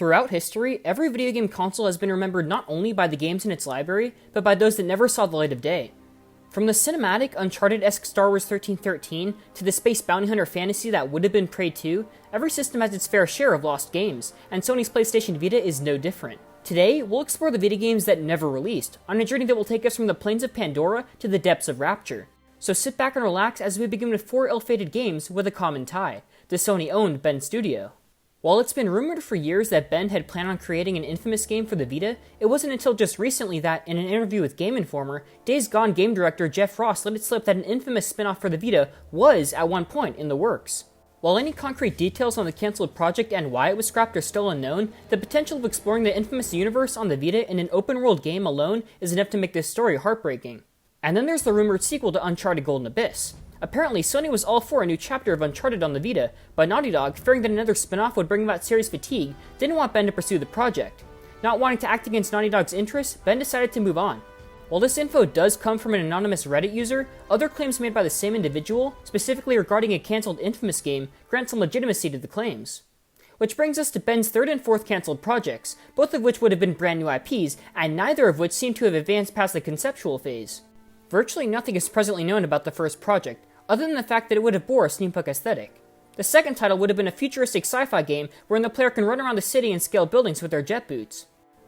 Throughout history, every video game console has been remembered not only by the games in its library, but by those that never saw the light of day. From the cinematic, Uncharted-esque Star Wars 1313 to the space bounty hunter fantasy that would have been Prey 2, every system has its fair share of lost games, and Sony's PlayStation Vita is no different. Today, we'll explore the Vita games that never released, on a journey that will take us from the plains of Pandora to the depths of Rapture. So sit back and relax as we begin with 4 ill-fated games with a common tie, the Sony-owned Bend Studio. While it's been rumored for years that Bend had planned on creating an infamous game for the Vita, it wasn't until just recently that, in an interview with Game Informer, Days Gone game director Jeff Ross let it slip that an infamous spin-off for the Vita was, at one point, in the works. While any concrete details on the cancelled project and why it was scrapped are still unknown, the potential of exploring the infamous universe on the Vita in an open-world game alone is enough to make this story heartbreaking. And then there's the rumored sequel to Uncharted Golden Abyss. Apparently, Sony was all for a new chapter of Uncharted on the Vita, but Naughty Dog, fearing that another spin-off would bring about series fatigue, didn't want Ben to pursue the project. Not wanting to act against Naughty Dog's interests, Ben decided to move on. While this info does come from an anonymous Reddit user, other claims made by the same individual, specifically regarding a cancelled Infamous game, grant some legitimacy to the claims. Which brings us to Ben's third and fourth cancelled projects, both of which would have been brand new IPs, and neither of which seem to have advanced past the conceptual phase. Virtually nothing is presently known about the first project, other than the fact that it would have bore a steampunk aesthetic. The second title would have been a futuristic sci-fi game wherein the player can run around the city and scale buildings with their jet boots.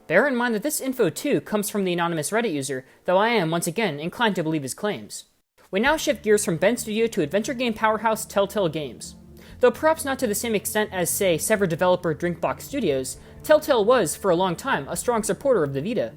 Bear in mind that this info too comes from the anonymous Reddit user, though I am, once again, inclined to believe his claims. We now shift gears from Bend Studio to adventure game powerhouse Telltale Games. Though perhaps not to the same extent as, say, severed developer Drinkbox Studios, Telltale was, for a long time, a strong supporter of the Vita.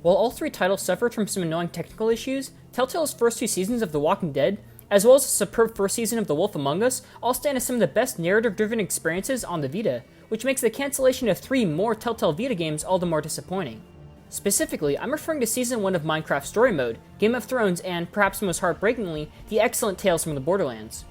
While all 3 titles suffered from some annoying technical issues, Telltale's first 2 seasons of The Walking Dead, as well as the superb first season of The Wolf Among Us, all stand as some of the best narrative-driven experiences on the Vita, which makes the cancellation of 3 more Telltale Vita games all the more disappointing. Specifically, I'm referring to Season 1 of Minecraft Story Mode, Game of Thrones, and, perhaps most heartbreakingly, the excellent Tales from the Borderlands.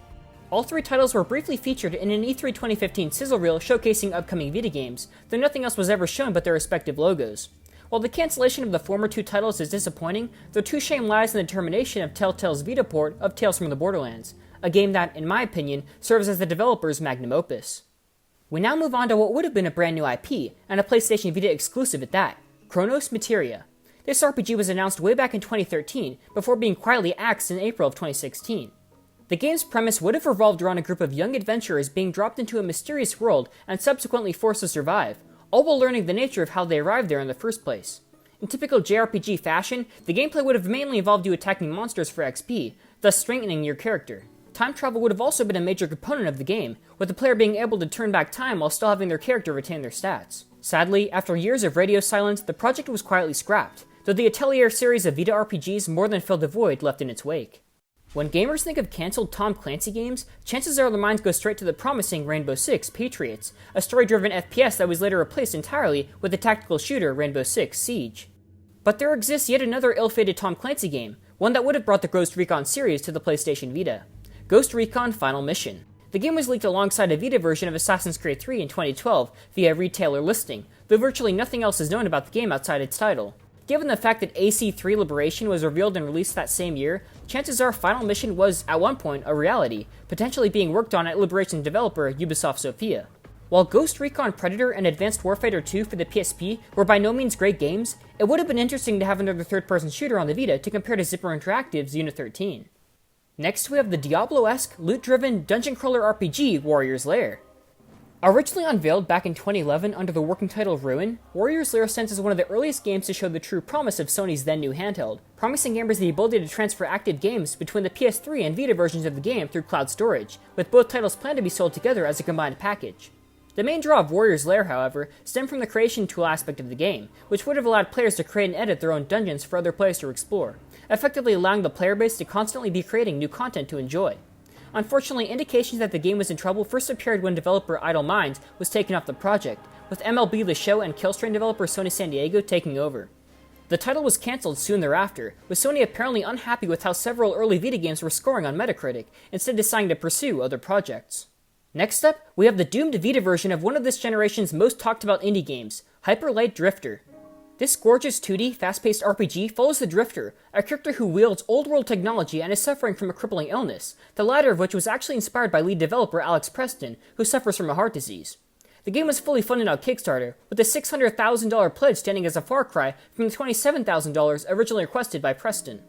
All 3 titles were briefly featured in an E3 2015 sizzle reel showcasing upcoming Vita games, though nothing else was ever shown but their respective logos. While the cancellation of the former 2 titles is disappointing, the true shame lies in the termination of Telltale's Vita port of Tales from the Borderlands, a game that, in my opinion, serves as the developer's magnum opus. We now move on to what would have been a brand new IP, and a PlayStation Vita exclusive at that, Chronos Materia. This RPG was announced way back in 2013, before being quietly axed in April of 2016. The game's premise would have revolved around a group of young adventurers being dropped into a mysterious world and subsequently forced to survive, all while learning the nature of how they arrived there in the first place. In typical JRPG fashion, the gameplay would have mainly involved you attacking monsters for XP, thus strengthening your character. Time travel would have also been a major component of the game, with the player being able to turn back time while still having their character retain their stats. Sadly, after years of radio silence, the project was quietly scrapped, though the Atelier series of Vita RPGs more than filled the void left in its wake. When gamers think of cancelled Tom Clancy games, chances are their minds go straight to the promising Rainbow Six Patriots, a story-driven FPS that was later replaced entirely with the tactical shooter Rainbow Six Siege. But there exists yet another ill-fated Tom Clancy game, one that would have brought the Ghost Recon series to the PlayStation Vita. Ghost Recon Final Mission. The game was leaked alongside a Vita version of Assassin's Creed 3 in 2012 via retailer listing, though virtually nothing else is known about the game outside its title. Given the fact that AC3 Liberation was revealed and released that same year, chances are Final Mission was, at one point, a reality, potentially being worked on at Liberation developer Ubisoft Sofia. While Ghost Recon Predator and Advanced Warfighter 2 for the PSP were by no means great games, it would have been interesting to have another third-person shooter on the Vita to compare to Zipper Interactive's Unit 13. Next we have the Diablo-esque, loot-driven, dungeon crawler RPG Warriors Lair. Originally unveiled back in 2011 under the working title Ruin, Warriors Lair stands as one of the earliest games to show the true promise of Sony's then-new handheld, promising gamers the ability to transfer active games between the PS3 and Vita versions of the game through cloud storage, with both titles planned to be sold together as a combined package. The main draw of Warriors Lair, however, stemmed from the creation tool aspect of the game, which would have allowed players to create and edit their own dungeons for other players to explore, effectively allowing the player base to constantly be creating new content to enjoy. Unfortunately, indications that the game was in trouble first appeared when developer Idle Minds was taken off the project, with MLB The Show and Killstrain developer Sony San Diego taking over. The title was cancelled soon thereafter, with Sony apparently unhappy with how several early Vita games were scoring on Metacritic, instead deciding to pursue other projects. Next up, we have the doomed Vita version of one of this generation's most talked about indie games, Hyper Light Drifter. This gorgeous 2D, fast-paced RPG follows the Drifter, a character who wields old-world technology and is suffering from a crippling illness, the latter of which was actually inspired by lead developer Alex Preston, who suffers from a heart disease. The game was fully funded on Kickstarter, with a $600,000 pledge standing as a far cry from the $27,000 originally requested by Preston.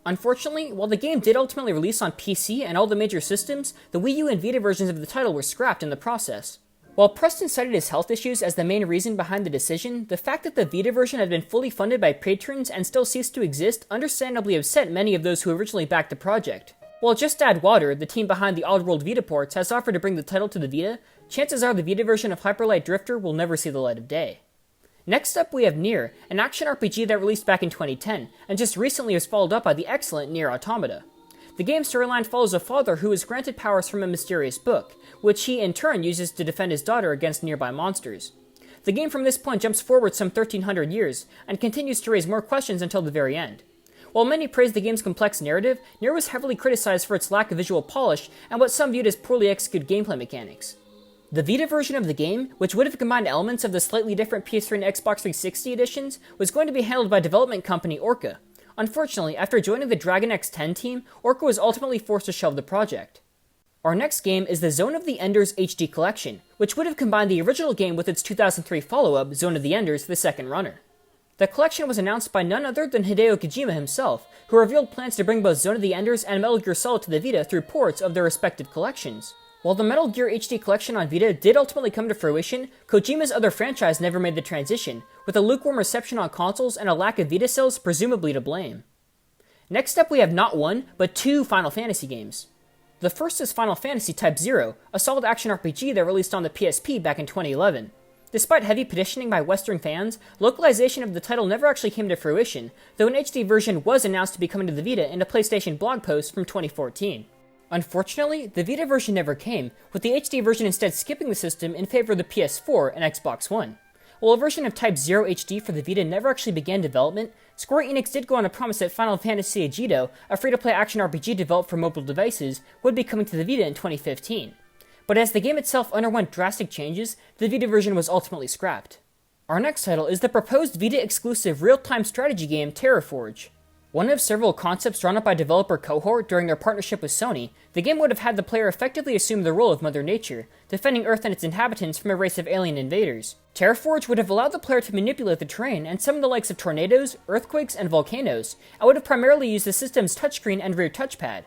Unfortunately, while the game did ultimately release on PC and all the major systems, the Wii U and Vita versions of the title were scrapped in the process. While Preston cited his health issues as the main reason behind the decision, the fact that the Vita version had been fully funded by patrons and still ceased to exist understandably upset many of those who originally backed the project. While Just Add Water, the team behind the Oddworld Vita ports, has offered to bring the title to the Vita, chances are the Vita version of Hyper Light Drifter will never see the light of day. Next up we have Nier, an action RPG that released back in 2010, and just recently was followed up by the excellent Nier Automata. The game's storyline follows a father who is granted powers from a mysterious book, which he in turn uses to defend his daughter against nearby monsters. The game from this point jumps forward some 1300 years, and continues to raise more questions until the very end. While many praised the game's complex narrative, Nier was heavily criticized for its lack of visual polish and what some viewed as poorly executed gameplay mechanics. The Vita version of the game, which would have combined elements of the slightly different PS3 and Xbox 360 editions, was going to be handled by development company Orca. Unfortunately, after joining the Dragon X10 team, Orca was ultimately forced to shelve the project. Our next game is the Zone of the Enders HD Collection, which would have combined the original game with its 2003 follow-up, Zone of the Enders: The Second Runner. The collection was announced by none other than Hideo Kojima himself, who revealed plans to bring both Zone of the Enders and Metal Gear Solid to the Vita through ports of their respective collections. While the Metal Gear HD collection on Vita did ultimately come to fruition, Kojima's other franchise never made the transition, with a lukewarm reception on consoles and a lack of Vita sales presumably to blame. Next up we have not one, but two Final Fantasy games. The first is Final Fantasy Type 0, a solid action RPG that released on the PSP back in 2011. Despite heavy petitioning by Western fans, localization of the title never actually came to fruition, though an HD version was announced to be coming to the Vita in a PlayStation blog post from 2014. Unfortunately, the Vita version never came, with the HD version instead skipping the system in favor of the PS4 and Xbox One. While a version of Type 0 HD for the Vita never actually began development, Square Enix did go on to promise that Final Fantasy Agito, a free-to-play action RPG developed for mobile devices, would be coming to the Vita in 2015. But as the game itself underwent drastic changes, the Vita version was ultimately scrapped. Our next title is the proposed Vita-exclusive real-time strategy game Terra Forge. One of several concepts drawn up by developer Cohort during their partnership with Sony, the game would have had the player effectively assume the role of Mother Nature, defending Earth and its inhabitants from a race of alien invaders. Terra Forge would have allowed the player to manipulate the terrain and summon the likes of tornadoes, earthquakes, and volcanoes, and would have primarily used the system's touchscreen and rear touchpad.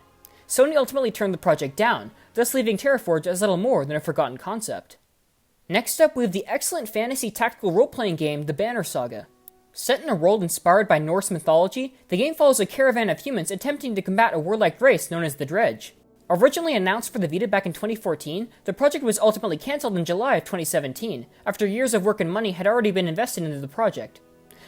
Sony ultimately turned the project down, thus leaving Terra Forge as little more than a forgotten concept. Next up, we have the excellent fantasy tactical role-playing game, The Banner Saga. Set in a world inspired by Norse mythology, the game follows a caravan of humans attempting to combat a warlike race known as the Dredge. Originally announced for the Vita back in 2014, the project was ultimately cancelled in July of 2017, after years of work and money had already been invested into the project.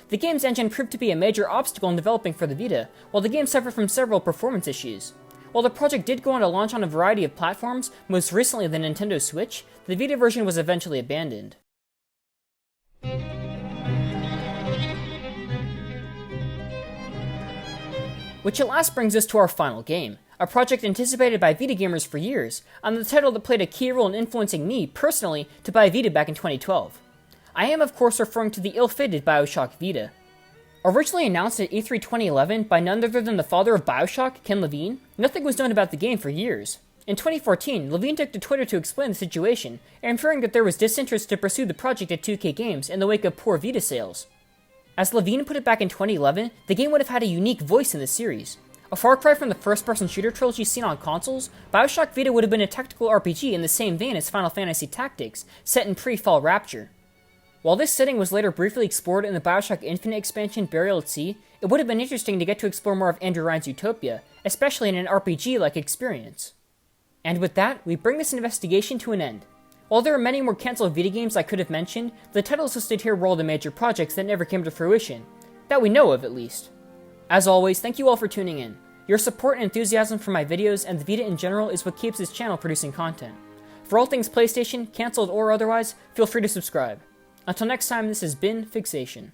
The game's engine proved to be a major obstacle in developing for the Vita, while the game suffered from several performance issues. While the project did go on to launch on a variety of platforms, most recently the Nintendo Switch, the Vita version was eventually abandoned. Which at last brings us to our final game, a project anticipated by Vita gamers for years, and the title that played a key role in influencing me, personally, to buy Vita back in 2012. I am of course referring to the ill-fated Bioshock Vita. Originally announced at E3 2011 by none other than the father of Bioshock, Ken Levine, nothing was known about the game for years. In 2014, Levine took to Twitter to explain the situation, inferring that there was disinterest to pursue the project at 2K Games in the wake of poor Vita sales. As Levine put it back in 2011, the game would have had a unique voice in the series. A far cry from the first-person shooter trilogy seen on consoles, Bioshock Vita would have been a tactical RPG in the same vein as Final Fantasy Tactics, set in pre-Fall Rapture. While this setting was later briefly explored in the Bioshock Infinite expansion Burial at Sea, it would have been interesting to get to explore more of Andrew Ryan's Utopia, especially in an RPG-like experience. And with that, we bring this investigation to an end. While there are many more cancelled Vita games I could have mentioned, the titles listed here were all the major projects that never came to fruition. That we know of, at least. As always, thank you all for tuning in. Your support and enthusiasm for my videos and the Vita in general is what keeps this channel producing content. For all things PlayStation, cancelled or otherwise, feel free to subscribe. Until next time, this has been Fixation.